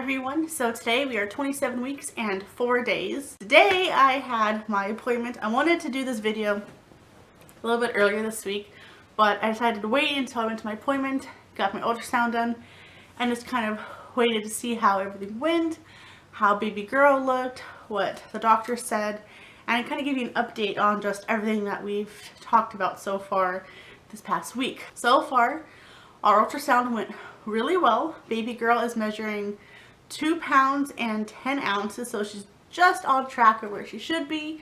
everyone. So today we are 27 weeks and 4 days. Today I had my appointment. I wanted to do this video a little bit earlier this week, but I decided to wait until I went to my appointment, got my ultrasound done, and just kind of waited to see how everything went, how baby girl looked, what the doctor said, and kind of give you an update on just everything that we've talked about so far this past week. So far, our ultrasound went really well. Baby girl is measuring 2 pounds and 10 ounces, so she's just on track of where she should be,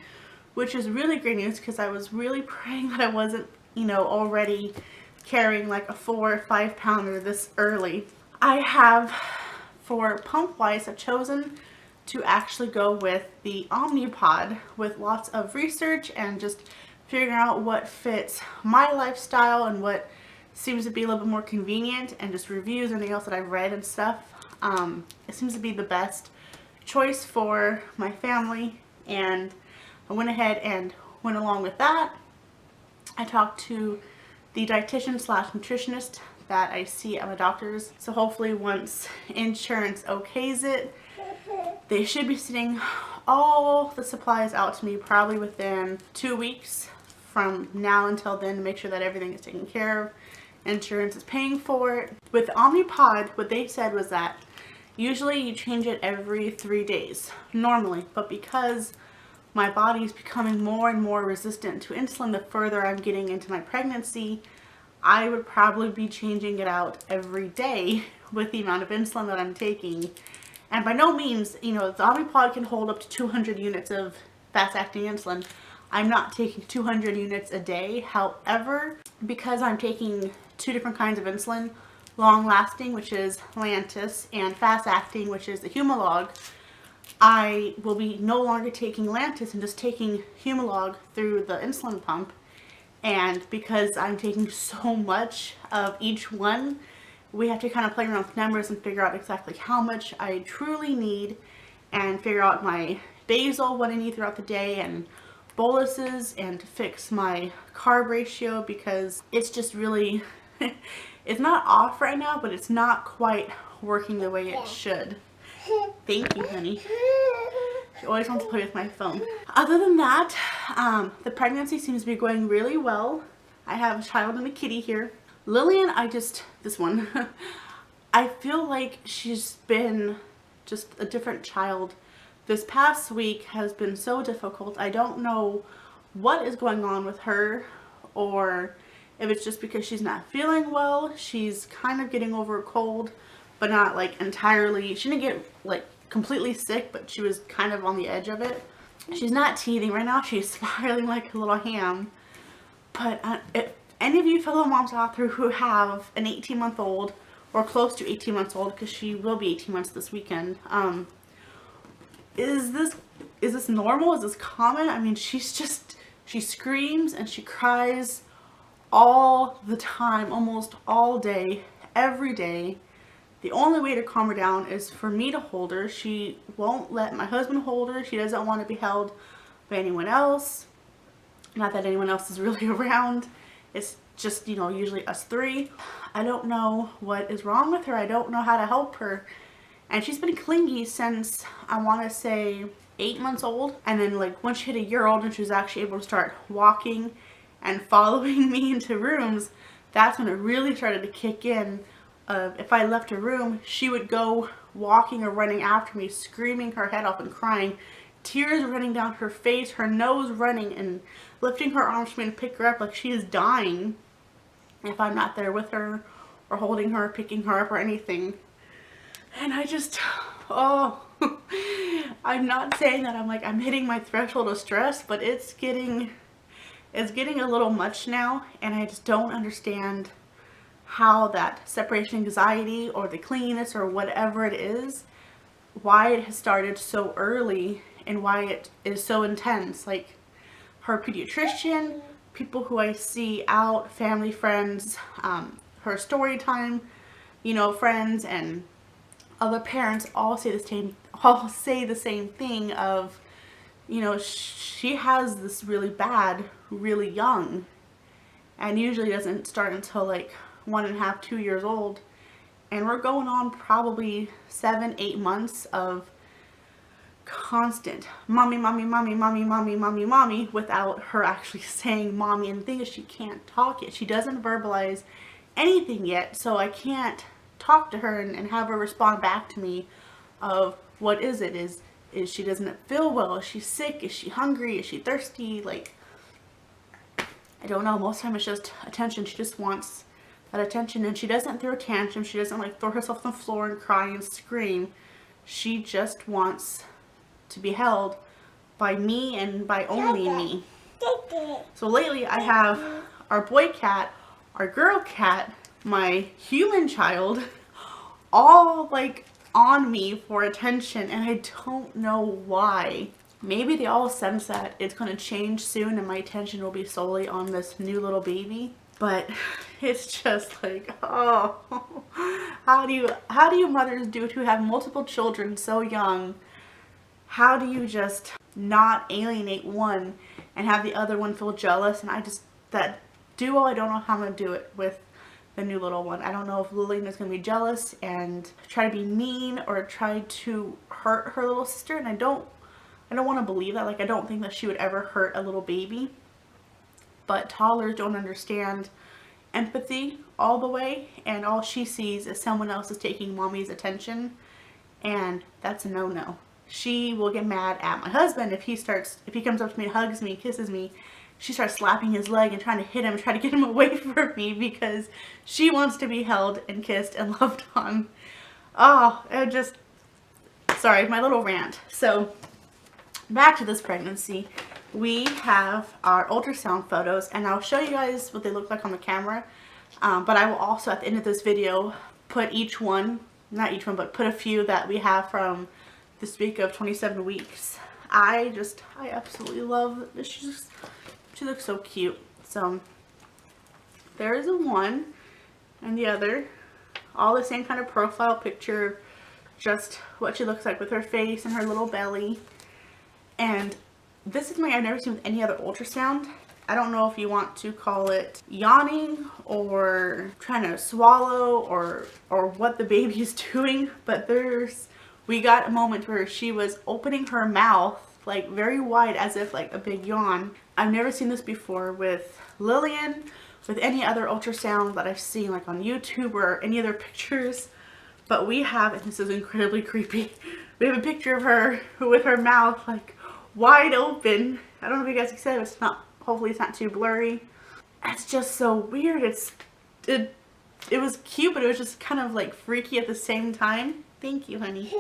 which is really great news because I was really praying that I wasn't, already carrying like a 4 or 5 pounder this early. I have, for pump wise, I've chosen to actually go with the Omnipod with lots of research and just figuring out what fits my lifestyle and what seems to be a little bit more convenient, and just reviews and anything else that I've read and stuff. It seems to be the best choice for my family, and I went ahead and went along with that. I talked to the dietitian slash nutritionist that I see at my doctor's, so hopefully once insurance okays it, they should be sending all the supplies out to me probably within 2 weeks from now until then, to make sure that everything is taken care of. Insurance is paying for it. With Omnipod, what they said was that usually you change it every 3 days, normally, but because my body is becoming more and more resistant to insulin the further I'm getting into my pregnancy, I would probably be changing it out every day with the amount of insulin that I'm taking. And by no means, the Omnipod can hold up to 200 units of fast-acting insulin. I'm not taking 200 units a day. However, because I'm taking 2 different kinds of insulin, long-lasting, which is Lantus, and fast-acting, which is the Humalog, I will be no longer taking Lantus and just taking Humalog through the insulin pump. And because I'm taking so much of each one, we have to kind of play around with numbers and figure out exactly how much I truly need, and figure out my basal, what I need throughout the day, and boluses, and to fix my carb ratio, because it's just really it's not off right now, but it's not quite working the way it should. Thank you, honey. She always wants to play with my phone. Other than that, the pregnancy seems to be going really well. I have a child and a kitty here. Lillian, this one, I feel like she's been just a different child. This past week has been so difficult. I don't know what is going on with her, or if it's just because she's not feeling well. She's kind of getting over a cold, but not like entirely. She didn't get like completely sick, but she was kind of on the edge of it. She's not teething right now. She's smiling like a little ham. But if any of you fellow moms out there who have an 18-month-old or close to 18 months old, because she will be 18 months this weekend, is this normal? Is this common? I mean, she screams and she cries all the time, almost all day, every day. The only way to calm her down is for me to hold her. She won't let my husband hold her. She doesn't want to be held by anyone else. Not that anyone else is really around. It's just, usually us 3. I don't know what is wrong with her. I don't know how to help her. And she's been clingy since, I want to say, 8 months old. And then like once she hit 1 year old and she was actually able to start walking and following me into rooms, that's when it really started to kick in. If I left a room, she would go walking or running after me, screaming her head off and crying, tears running down her face, her nose running, and lifting her arms for me to pick her up like she is dying if I'm not there with her or holding her, picking her up or anything. And I just, I'm not saying that I'm hitting my threshold of stress, but it's getting a little much now, and I just don't understand how that separation anxiety or the clinginess or whatever it is, why it has started so early and why it is so intense. Like her pediatrician, people who I see out, family, friends, her story time, friends and other parents all say the same thing of, she has this really bad, really young, and usually doesn't start until like 1.5, 2 years old. And we're going on probably 7-8 months of constant mommy, mommy, mommy, mommy, mommy, mommy, mommy, without her actually saying mommy. And the thing is, she can't talk yet. She doesn't verbalize anything yet, so I can't talk to her and have her respond back to me of what is it? Is she doesn't feel well? Is she sick? Is she hungry? Is she thirsty? Like, I don't know. Most of the time it's just attention. She just wants that attention, and she doesn't throw a tantrum. She doesn't like throw herself on the floor and cry and scream. She just wants to be held by me and by only me. So lately I have our boy cat, our girl cat, my human child, all like on me for attention, and I don't know why. Maybe they all sense that it's going to change soon and my attention will be solely on this new little baby. But it's just like, oh, how do you mothers do it who have multiple children so young? How do you just not alienate one and have the other one feel jealous? And that duo, I don't know how I'm going to do it with the new little one. I don't know if Lillian is going to be jealous and try to be mean or try to hurt her little sister. And I don't want to believe that. Like, I don't think that she would ever hurt a little baby. But toddlers don't understand empathy all the way, and all she sees is someone else is taking mommy's attention, and that's a no-no. She will get mad at my husband if he comes up to me, hugs me, kisses me. She starts slapping his leg and trying to hit him, try to get him away from me because she wants to be held and kissed and loved on. Oh, sorry, my little rant. So back to this pregnancy. We have our ultrasound photos, and I'll show you guys what they look like on the camera. But I will also, at the end of this video, put not each one, but put a few that we have from this week of 27 weeks. I absolutely love this. She looks so cute. So there is a one and the other. All the same kind of profile picture, just what she looks like with her face and her little belly. And this is something I've never seen with any other ultrasound. I don't know if you want to call it yawning or trying to swallow or what the baby is doing, but we got a moment where she was opening her mouth like very wide as if like a big yawn. I've never seen this before with Lillian, with any other ultrasound that I've seen like on YouTube or any other pictures. But we have, and this is incredibly creepy, we have a picture of her with her mouth like wide open. I don't know if you guys can see it, but it's not, hopefully it's not too blurry. It's just so weird. It was cute, but it was just kind of like freaky at the same time. Thank you, honey.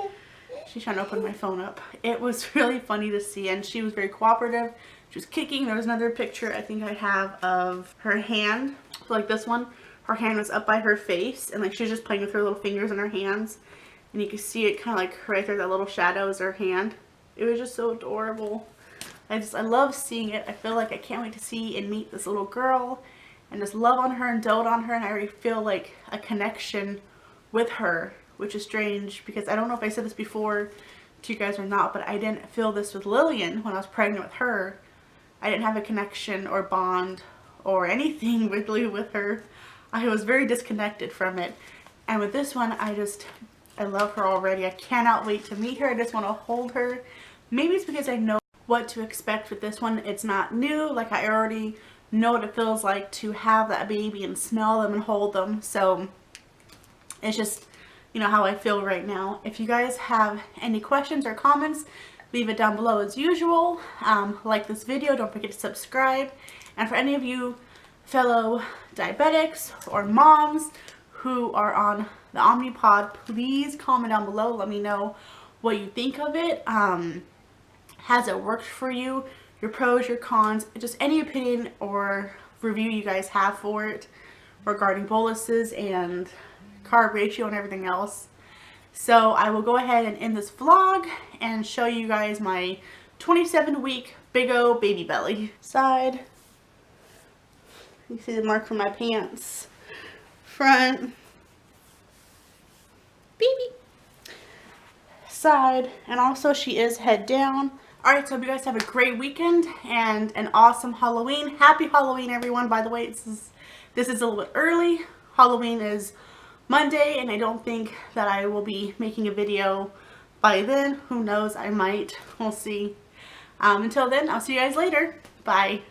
She's trying to open my phone up. It was really funny to see, and she was very cooperative. She was kicking. There was another picture I think I have of her hand, like this one. Her hand was up by her face, and like she was just playing with her little fingers in her hands, and you can see it kind of like right there, that little shadow is her hand. It was just so adorable. I love seeing it. I feel like I can't wait to see and meet this little girl and just love on her and dote on her, and I already feel like a connection with her, which is strange because I don't know if I said this before to you guys or not, but I didn't feel this with Lillian when I was pregnant with her. I didn't have a connection or bond or anything really with her. I was very disconnected from it. And with this one, I love her already. I cannot wait to meet her. I just want to hold her. Maybe it's because I know what to expect with this one. It's not new. Like, I already know what it feels like to have that baby and smell them and hold them. So it's just, you know, how I feel right now. If you guys have any questions or comments, leave it down below as usual. Like this video, don't forget to subscribe. And for any of you fellow diabetics or moms who are on the Omnipod, please comment down below. Let me know what you think of it. Has it worked for you? Your pros, your cons, just any opinion or review you guys have for it regarding boluses and carb ratio and everything else. So I will go ahead and end this vlog and show you guys my 27-week big O baby belly. Side. You see the mark from my pants. Front. Baby. Side. And also she is head down. Alright, so hope you guys have a great weekend and an awesome Halloween. Happy Halloween, everyone. By the way, this is a little bit early. Halloween is Monday, and I don't think that I will be making a video by then. Who knows, I might. We'll see. Until then, I'll see you guys later. Bye.